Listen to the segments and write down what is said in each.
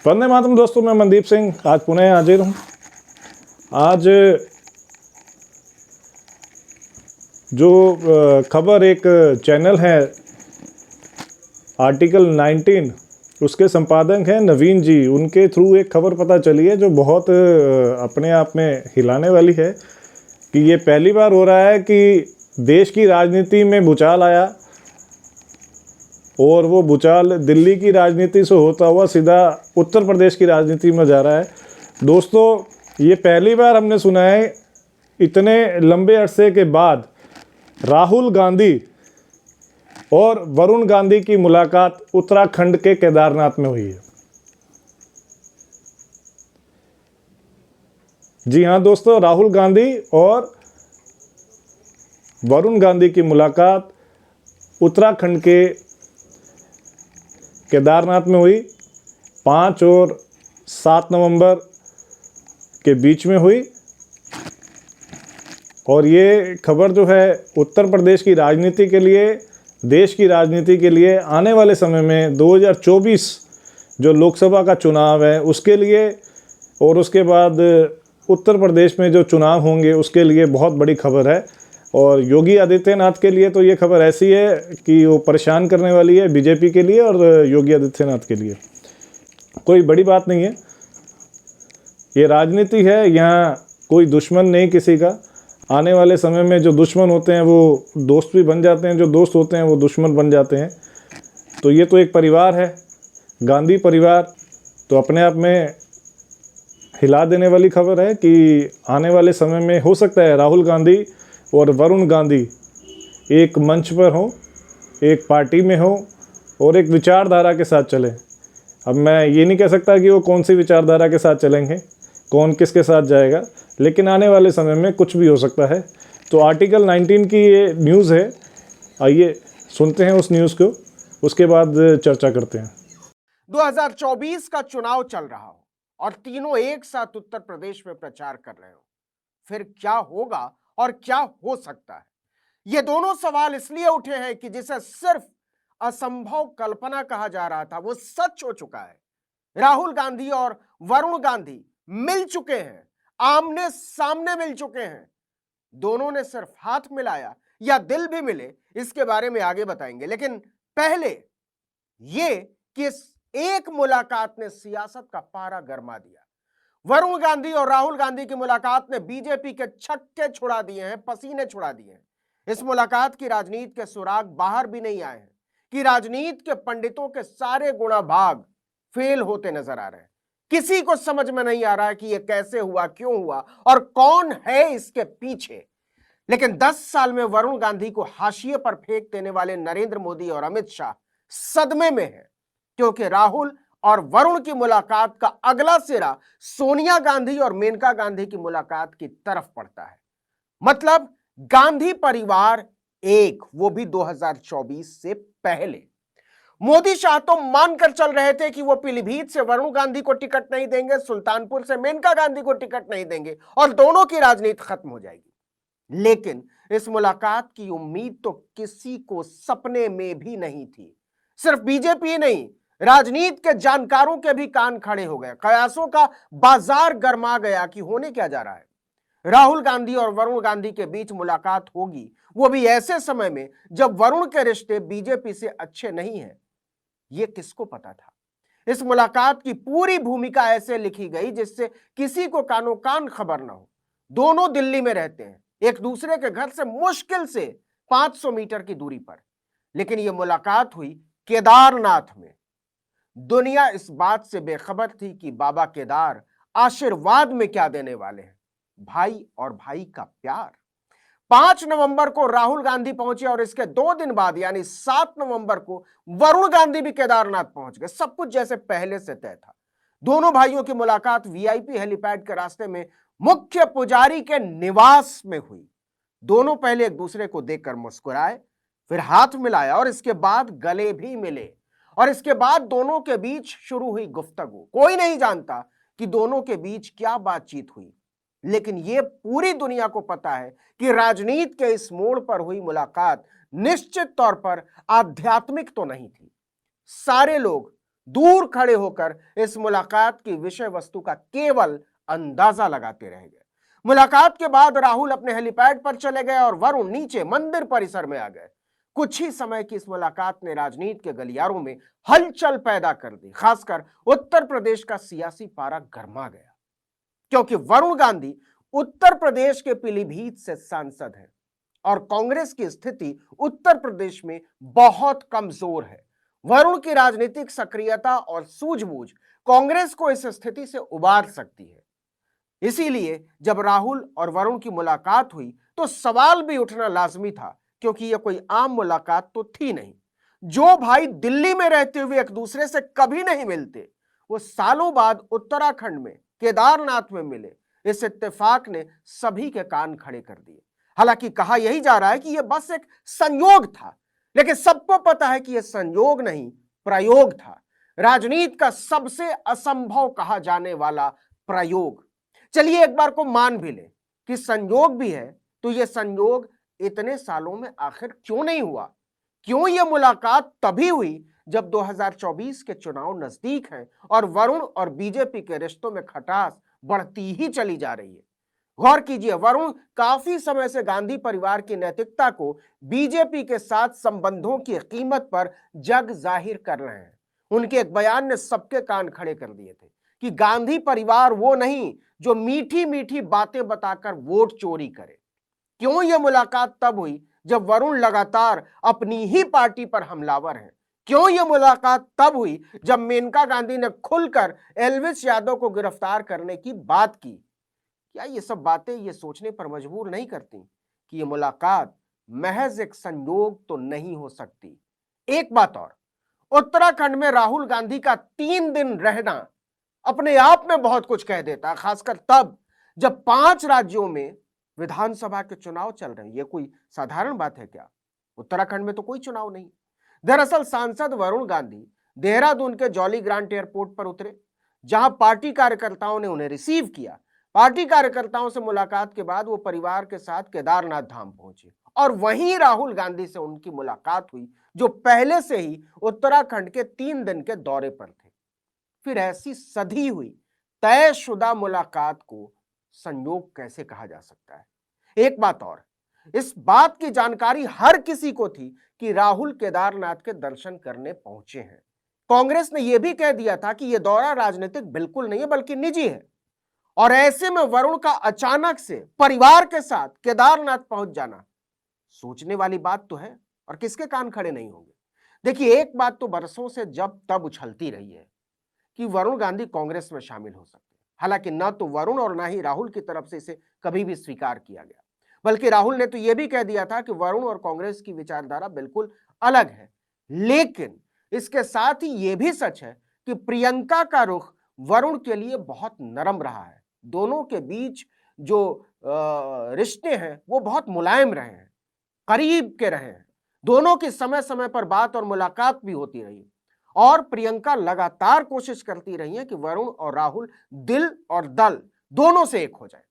वंदे मातरम दोस्तों, मैं मनदीप सिंह आज पुणे हाजिर हूँ। आज जो खबर एक चैनल है आर्टिकल 19 उसके संपादक हैं नवीन जी, उनके थ्रू एक खबर पता चली है जो बहुत अपने आप में हिलाने वाली है कि ये पहली बार हो रहा है कि देश की राजनीति में भूचाल आया और वो भूचाल दिल्ली की राजनीति से होता हुआ सीधा उत्तर प्रदेश की राजनीति में जा रहा है। दोस्तों, ये पहली बार हमने सुना है इतने लंबे अरसे के बाद राहुल गांधी और वरुण गांधी की मुलाकात उत्तराखंड के केदारनाथ में हुई है। जी हाँ दोस्तों, राहुल गांधी और वरुण गांधी की मुलाकात उत्तराखंड के केदारनाथ में हुई। 5 और 7 नवंबर के बीच में हुई और ये खबर जो है उत्तर प्रदेश की राजनीति के लिए, देश की राजनीति के लिए, आने वाले समय में 2024 जो लोकसभा का चुनाव है उसके लिए और उसके बाद उत्तर प्रदेश में जो चुनाव होंगे उसके लिए बहुत बड़ी खबर है। और योगी आदित्यनाथ के लिए तो ये खबर ऐसी है कि वो परेशान करने वाली है बीजेपी के लिए और योगी आदित्यनाथ के लिए। कोई बड़ी बात नहीं है, ये राजनीति है, यहाँ कोई दुश्मन नहीं किसी का। आने वाले समय में जो दुश्मन होते हैं वो दोस्त भी बन जाते हैं, जो दोस्त होते हैं वो दुश्मन बन जाते हैं। तो ये तो एक परिवार है, गांधी परिवार। तो अपने आप में हिला देने वाली खबर है कि आने वाले समय में हो सकता है राहुल गांधी और वरुण गांधी एक मंच पर हो, एक पार्टी में हो और एक विचारधारा के साथ चलें। अब मैं ये नहीं कह सकता कि वो कौन सी विचारधारा के साथ चलेंगे, कौन किसके साथ जाएगा, लेकिन आने वाले समय में कुछ भी हो सकता है। तो आर्टिकल 19 की ये न्यूज़ है, आइए सुनते हैं उस न्यूज़ को, उसके बाद चर्चा करते हैं। 2024 का चुनाव चल रहा हो और तीनों एक साथ उत्तर प्रदेश में प्रचार कर रहे हो, फिर क्या होगा और क्या हो सकता है? ये दोनों सवाल इसलिए उठे हैं कि जिसे सिर्फ असंभव कल्पना कहा जा रहा था वो सच हो चुका है। राहुल गांधी और वरुण गांधी मिल चुके हैं, आमने सामने मिल चुके हैं। दोनों ने सिर्फ हाथ मिलाया या दिल भी मिले, इसके बारे में आगे बताएंगे। लेकिन पहले ये कि इस एक मुलाकात ने सियासत का पारा गरमा दिया। वरुण गांधी और राहुल गांधी की मुलाकात ने बीजेपी के छक्के छुड़ा दिए हैं, पसीने छुड़ा दिए हैं। इस मुलाकात की राजनीति के सुराग बाहर भी नहीं आए हैं कि राजनीति के पंडितों के सारे गुणा भाग फेल होते नजर आ रहे हैं। किसी को समझ में नहीं आ रहा है कि यह कैसे हुआ, क्यों हुआ और कौन है इसके पीछे। लेकिन 10 साल में वरुण गांधी को हाशिए पर फेंक देने वाले नरेंद्र मोदी और अमित शाह सदमे में है, क्योंकि राहुल और वरुण की मुलाकात का अगला सिरा सोनिया गांधी और मेनका गांधी की मुलाकात की तरफ पड़ता है। मतलब गांधी परिवार एक, वो भी 2024 से पहले। मोदी शाह तो मानकर चल रहे थे कि वो पीलीभीत से वरुण गांधी को टिकट नहीं देंगे, सुल्तानपुर से मेनका गांधी को टिकट नहीं देंगे और दोनों की राजनीति खत्म हो जाएगी। लेकिन इस मुलाकात की उम्मीद तो किसी को सपने में भी नहीं थी। सिर्फ बीजेपी नहीं, राजनीति के जानकारों के भी कान खड़े हो गए। कयासों का बाजार गरमा गया कि होने क्या जा रहा है। राहुल गांधी और वरुण गांधी के बीच मुलाकात होगी, वो भी ऐसे समय में जब वरुण के रिश्ते बीजेपी से अच्छे नहीं हैं। ये किसको पता था? इस मुलाकात की पूरी भूमिका ऐसे लिखी गई जिससे किसी को कानो कान खबर ना हो। दोनों दिल्ली में रहते हैं, एक दूसरे के घर से मुश्किल से 500 मीटर की दूरी पर। लेकिन यह मुलाकात हुई केदारनाथ में। दुनिया इस बात से बेखबर थी कि बाबा केदार आशीर्वाद में क्या देने वाले हैं, भाई और भाई का प्यार। 5 नवंबर को राहुल गांधी पहुंचे और इसके 2 दिन बाद यानी 7 नवंबर को वरुण गांधी भी केदारनाथ पहुंच गए। सब कुछ जैसे पहले से तय था। दोनों भाइयों की मुलाकात वीआईपी हेलीपैड के रास्ते में मुख्य पुजारी के निवास में हुई। दोनों पहले एक दूसरे को देखकर मुस्कुराए, फिर हाथ मिलाया और इसके बाद गले भी मिले। और इसके बाद दोनों के बीच शुरू हुई गुफ्तगू। कोई नहीं जानता कि दोनों के बीच क्या बातचीत हुई, लेकिन यह पूरी दुनिया को पता है कि राजनीति के इस मोड़ पर हुई मुलाकात निश्चित तौर पर आध्यात्मिक तो नहीं थी। सारे लोग दूर खड़े होकर इस मुलाकात की विषय वस्तु का केवल अंदाजा लगाते रह गए। मुलाकात के बाद राहुल अपने हेलीपैड पर चले गए और वरुण नीचे मंदिर परिसर में आ गए। कुछ ही समय की इस मुलाकात ने राजनीति के गलियारों में हलचल पैदा कर दी। खासकर उत्तर प्रदेश का सियासी पारा गर्मा गया, क्योंकि वरुण गांधी उत्तर प्रदेश के पीलीभीत से सांसद हैं और कांग्रेस की स्थिति उत्तर प्रदेश में बहुत कमजोर है। वरुण की राजनीतिक सक्रियता और सूझबूझ कांग्रेस को इस स्थिति से उबार सकती है। इसीलिए जब राहुल और वरुण की मुलाकात हुई तो सवाल भी उठना लाजमी था, क्योंकि यह कोई आम मुलाकात तो थी नहीं। जो भाई दिल्ली में रहते हुए एक दूसरे से कभी नहीं मिलते, वो सालों बाद उत्तराखंड में केदारनाथ में मिले। इस इत्तेफाक ने सभी के कान खड़े कर दिए। हालांकि कहा यही जा रहा है कि यह बस एक संयोग था, लेकिन सबको पता है कि यह संयोग नहीं, प्रयोग था। राजनीति का सबसे असंभव कहा जाने वाला प्रयोग। चलिए एक बार को मान भी ले कि संयोग भी है, तो यह संयोग इतने सालों में आखिर क्यों नहीं हुआ? क्यों यह मुलाकात तभी हुई जब 2024 के चुनाव नजदीक हैं और वरुण और बीजेपी के रिश्तों में खटास बढ़ती ही चली जा रही है। गौर कीजिए, वरुण काफी समय से गांधी परिवार की नैतिकता को बीजेपी के साथ संबंधों की कीमत पर जग जाहिर कर रहे हैं। उनके एक बयान ने सबके कान खड़े कर दिए थे कि गांधी परिवार वो नहीं जो मीठी मीठी बातें बताकर वोट चोरी करे। क्यों यह मुलाकात तब हुई जब वरुण लगातार अपनी ही पार्टी पर हमलावर हैं? क्यों यह मुलाकात तब हुई जब मेनका गांधी ने खुलकर एल्विस यादव को गिरफ्तार करने की बात की? क्या ये सब बातें ये सोचने पर मजबूर नहीं करती कि यह मुलाकात महज एक संयोग तो नहीं हो सकती? एक बात और, उत्तराखंड में राहुल गांधी का 3 दिन रहना अपने आप में बहुत कुछ कह देता है, खासकर तब जब 5 राज्यों में विधानसभा के चुनाव चल रहे हैं। यह कोई साधारण बात है क्या? उत्तराखंड में तो कोई चुनाव नहीं। दरअसल सांसद वरुण गांधी देहरादून के जॉली ग्रांट एयरपोर्ट पर उतरे, जहां पार्टी कार्यकर्ताओं ने उन्हें रिसीव किया। पार्टी कार्यकर्ताओं से मुलाकात के बाद वो परिवार के साथ केदारनाथ धाम पहुंचे और वहीं राहुल गांधी से उनकी मुलाकात हुई, जो पहले से ही उत्तराखंड के 3 दिन के दौरे पर थे। फिर ऐसी सधी हुई तयशुदा मुलाकात को संयोग कैसे कहा जा सकता है? एक बात और, इस बात की जानकारी हर किसी को थी कि राहुल केदारनाथ के दर्शन करने पहुंचे हैं। कांग्रेस ने यह भी कह दिया था कि यह दौरा राजनीतिक बिल्कुल नहीं है बल्कि निजी है। और ऐसे में वरुण का अचानक से परिवार के साथ केदारनाथ पहुंच जाना सोचने वाली बात तो है, और किसके कान खड़े नहीं होंगे? देखिए, एक बात तो बरसों से जब तब उछलती रही है कि वरुण गांधी कांग्रेस में शामिल हो सकते हैं। हालांकि न तो वरुण और न ही राहुल की तरफ से इसे कभी भी स्वीकार किया गया, बल्कि राहुल ने तो यह भी कह दिया था कि वरुण और कांग्रेस की विचारधारा बिल्कुल अलग है। लेकिन इसके साथ ही यह भी सच है कि प्रियंका का रुख वरुण के लिए बहुत नरम रहा है। दोनों के बीच जो रिश्ते हैं वो बहुत मुलायम रहे हैं, करीब के रहे हैं। दोनों की समय समय पर बात और मुलाकात भी होती रही और प्रियंका लगातार कोशिश करती रही है कि वरुण और राहुल दिल और दल दोनों से एक हो जाए।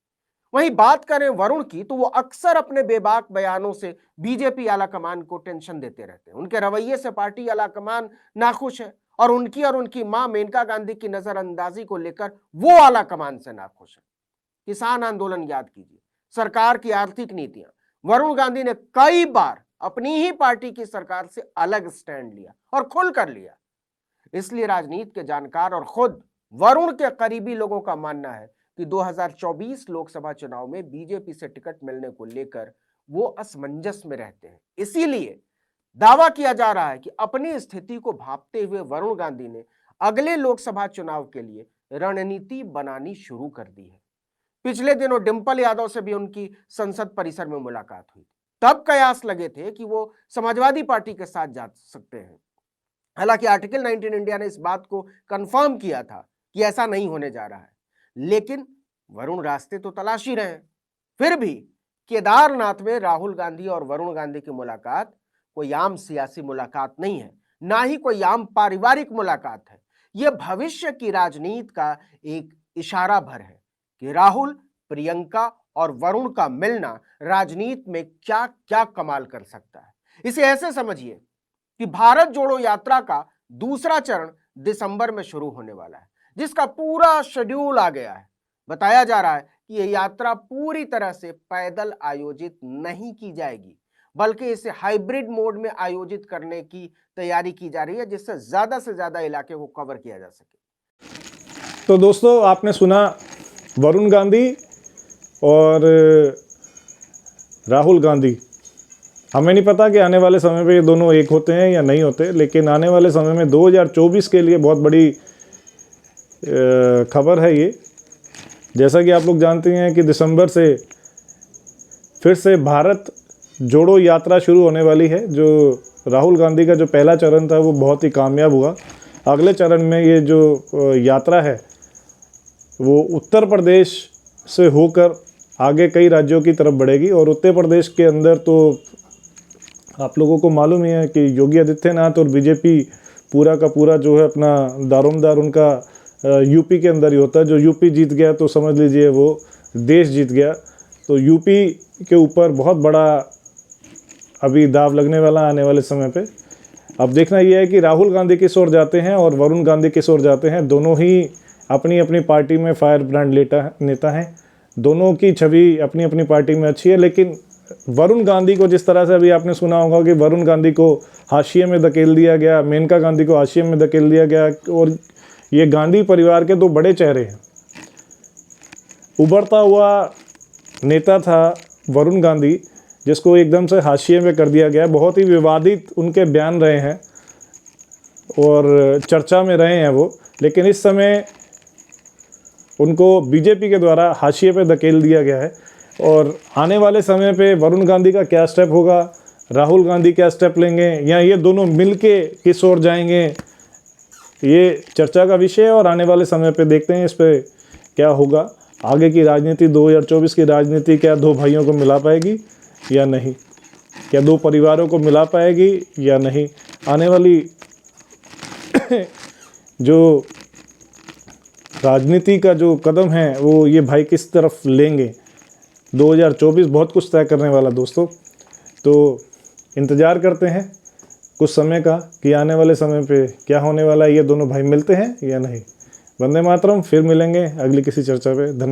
वहीं बात करें वरुण की, तो वो अक्सर अपने बेबाक बयानों से बीजेपी आलाकमान को टेंशन देते रहते हैं। उनके रवैये से पार्टी आलाकमान नाखुश है और उनकी मां मेनका गांधी की नजरअंदाजी को लेकर वो आलाकमान से नाखुश है। किसान आंदोलन याद कीजिए, सरकार की आर्थिक नीतियां, वरुण गांधी ने कई बार अपनी ही पार्टी की सरकार से अलग स्टैंड लिया और खुलकर लिया। इसलिए राजनीति के जानकार और खुद वरुण के करीबी लोगों का मानना है कि 2024 लोकसभा चुनाव में बीजेपी से टिकट मिलने को लेकर वो असमंजस में रहते हैं। इसीलिए दावा किया जा रहा है कि अपनी स्थिति को भांपते हुए वरुण गांधी ने अगले लोकसभा चुनाव के लिए रणनीति बनानी शुरू कर दी है। पिछले दिनों डिंपल यादव से भी उनकी संसद परिसर में मुलाकात हुई। तब कयास लगे थे कि वो समाजवादी पार्टी के साथ जा सकते हैं। हालांकि आर्टिकल 19 इंडिया ने इस बात को कंफर्म किया था कि ऐसा नहीं होने जा रहा है, लेकिन वरुण रास्ते तो तलाश ही रहे हैं। फिर भी केदारनाथ में राहुल गांधी और वरुण गांधी की मुलाकात कोई आम सियासी मुलाकात नहीं है, ना ही कोई आम पारिवारिक मुलाकात है। यह भविष्य की राजनीति का एक इशारा भर है कि राहुल, प्रियंका और वरुण का मिलना राजनीति में क्या क्या कमाल कर सकता है। इसे ऐसे समझिए कि भारत जोड़ो यात्रा का दूसरा चरण दिसंबर में शुरू होने वाला है, जिसका पूरा शेड्यूल आ गया है। बताया जा रहा है कि यह यात्रा पूरी तरह से पैदल आयोजित नहीं की जाएगी, बल्कि इसे हाइब्रिड मोड में आयोजित करने की तैयारी की जा रही है, जिससे से ज्यादा इलाके को कवर किया जा सके। तो दोस्तों, आपने सुना वरुण गांधी और राहुल गांधी। हमें नहीं पता कि आने वाले समय पे ये दोनों एक होते हैं या नहीं होते, लेकिन आने वाले समय में 2024 के लिए बहुत बड़ी खबर है ये। जैसा कि आप लोग जानते हैं कि दिसंबर से फिर से भारत जोड़ो यात्रा शुरू होने वाली है। जो राहुल गांधी का जो पहला चरण था वो बहुत ही कामयाब हुआ। अगले चरण में ये जो यात्रा है वो उत्तर प्रदेश से होकर आगे कई राज्यों की तरफ बढ़ेगी। और उत्तर प्रदेश के अंदर तो आप लोगों को मालूम ही है कि योगी आदित्यनाथ और बीजेपी पूरा का पूरा जो है अपना दारोमदार उनका यूपी के अंदर ही होता है। जो यूपी जीत गया तो समझ लीजिए वो देश जीत गया। तो यूपी के ऊपर बहुत बड़ा अभी दाव लगने वाला आने वाले समय पे। अब देखना यह है कि राहुल गांधी किस ओर जाते हैं और वरुण गांधी किस ओर जाते हैं। दोनों ही अपनी अपनी पार्टी में फायर ब्रांड नेता हैं। दोनों की छवि अपनी अपनी पार्टी में अच्छी है, लेकिन वरुण गांधी को जिस तरह से अभी आपने सुना होगा कि वरुण गांधी को हाशिए में धकेल दिया गया, मेनका गांधी को हाशिए में धकेल दिया गया, और ये गांधी परिवार के दो बड़े चेहरे हैं। उभरता हुआ नेता था वरुण गांधी, जिसको एकदम से हाशिए में कर दिया गया। बहुत ही विवादित उनके बयान रहे हैं और चर्चा में रहे हैं वो, लेकिन इस समय उनको बीजेपी के द्वारा हाशिए पे धकेल दिया गया है। और आने वाले समय पे वरुण गांधी का क्या स्टेप होगा, राहुल गांधी क्या स्टेप लेंगे, या ये दोनों मिलके किस ओर जाएंगे, ये चर्चा का विषय है। और आने वाले समय पे देखते हैं इस पे क्या होगा। आगे की राजनीति 2024 की राजनीति क्या दो भाइयों को मिला पाएगी या नहीं, क्या दो परिवारों को मिला पाएगी या नहीं। आने वाली जो राजनीति का जो कदम है वो ये भाई किस तरफ लेंगे। 2024 बहुत कुछ तय करने वाला दोस्तों। तो इंतज़ार करते हैं कुछ समय का कि आने वाले समय पे क्या होने वाला है, ये दोनों भाई मिलते हैं या नहीं। वंदे मातरम। फिर मिलेंगे अगली किसी चर्चा पे। धन्यवाद।